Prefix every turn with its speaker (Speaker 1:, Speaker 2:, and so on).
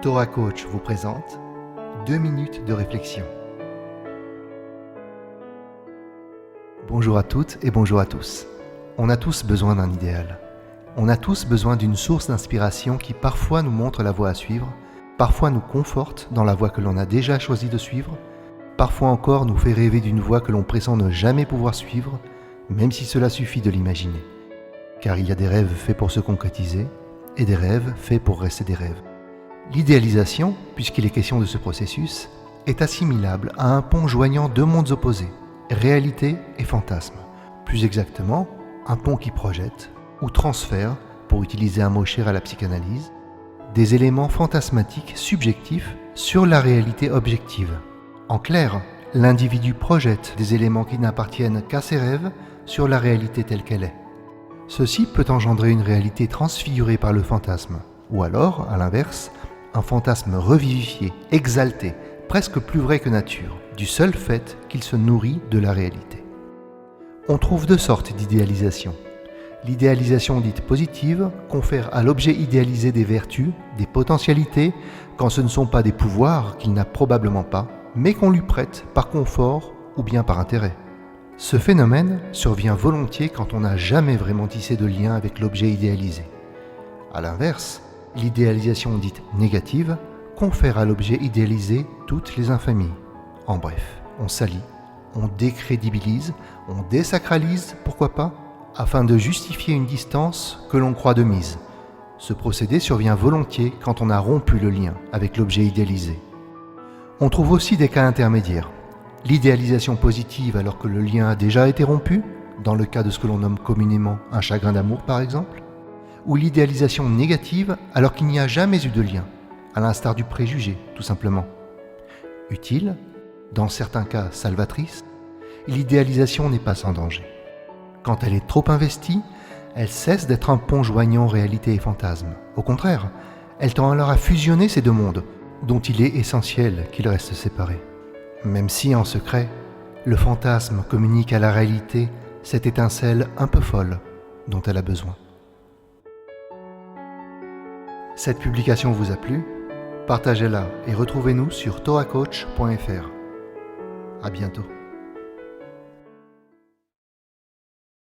Speaker 1: Torah Coach vous présente 2 minutes de réflexion. Bonjour à toutes et bonjour à tous. On a tous besoin d'un idéal. On a tous besoin d'une source d'inspiration qui parfois nous montre la voie à suivre, parfois nous conforte dans la voie que l'on a déjà choisi de suivre, parfois encore nous fait rêver d'une voie que l'on pressent ne jamais pouvoir suivre, même si cela suffit de l'imaginer. Car il y a des rêves faits pour se concrétiser et des rêves faits pour rester des rêves. L'idéalisation, puisqu'il est question de ce processus, est assimilable à un pont joignant deux mondes opposés, réalité et fantasme. Plus exactement, un pont qui projette, ou transfère, pour utiliser un mot cher à la psychanalyse, des éléments fantasmatiques subjectifs sur la réalité objective. En clair, l'individu projette des éléments qui n'appartiennent qu'à ses rêves sur la réalité telle qu'elle est. Ceci peut engendrer une réalité transfigurée par le fantasme, ou alors, à l'inverse, un fantasme revivifié, exalté, presque plus vrai que nature, du seul fait qu'il se nourrit de la réalité. On trouve deux sortes d'idéalisation. L'idéalisation dite positive confère à l'objet idéalisé des vertus, des potentialités, quand ce ne sont pas des pouvoirs qu'il n'a probablement pas, mais qu'on lui prête par confort ou bien par intérêt. Ce phénomène survient volontiers quand on n'a jamais vraiment tissé de lien avec l'objet idéalisé. A l'inverse, l'idéalisation dite négative confère à l'objet idéalisé toutes les infamies. En bref, on salit, on décrédibilise, on désacralise, pourquoi pas, afin de justifier une distance que l'on croit de mise. Ce procédé survient volontiers quand on a rompu le lien avec l'objet idéalisé. On trouve aussi des cas intermédiaires. L'idéalisation positive alors que le lien a déjà été rompu, dans le cas de ce que l'on nomme communément un chagrin d'amour par exemple, ou l'idéalisation négative alors qu'il n'y a jamais eu de lien, à l'instar du préjugé, tout simplement. Utile, dans certains cas salvatrice, l'idéalisation n'est pas sans danger. Quand elle est trop investie, elle cesse d'être un pont joignant réalité et fantasme. Au contraire, elle tend alors à fusionner ces deux mondes, dont il est essentiel qu'ils restent séparés. Même si, en secret, le fantasme communique à la réalité cette étincelle un peu folle dont elle a besoin. Cette publication vous a plu? Partagez-la et retrouvez-nous sur torahcoach.fr. À bientôt.